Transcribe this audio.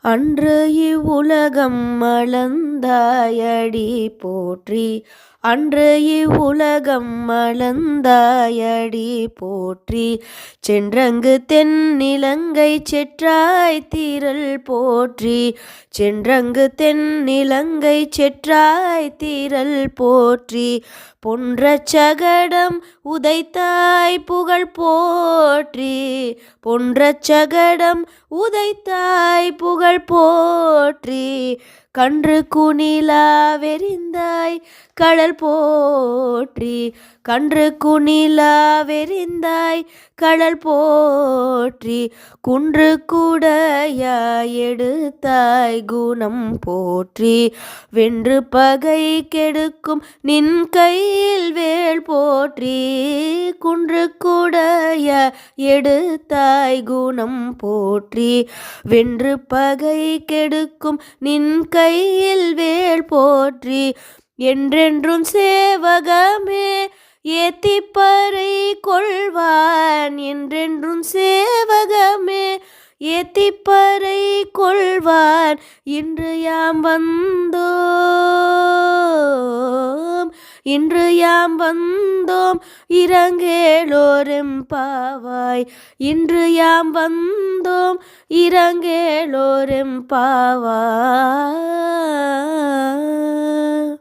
அன்று இவ்வுலகம் அளந்தாயடி போற்றி. அன்று இவ்வுலகம் அளந்தாயடி போற்றி. சென்றங்கு தென்னிலங்கை செற்றாய் தீரல் போற்றி. சென்றங்கு தென்னிலங்கை செற்றாய் தீரல் போற்றி. பொன்றச் சகடம் உதைத்தாய் புகழ் போற்றி. பொன்றச் சகடம் உதைத்தாய் புகழ் போற்றி. கன்று குணிலா வெறிந்தாய் கடல் போற்றி. கன்று குணிலா வெறிந்தாய் கடல் போற்றி. குன்று குடையாய் எடுத்தாய் குணம் போற்றி. வென்று பகை கெடுக்கும் நின் கையில் வேல் போற்றி. குன்று குடையாய் எடுத்தாய் குணம் போற்றி. வென்று பகை கெடுக்கும் நின் கையில் வேல் போற்றி. என்றென்றும் சேவகமே ஏத்திப்பறை கொள்வான். என்றென்றும் சேவகமே ஏத்திப்பறை கொள்வான். இன்று யாம் வந்தோம். இன்று யாம் வந்தோம் இரங்கேலோரெம்பாவாய். இன்று யாம் வந்தோம் இரங்கேலோரெம்பாவாய்.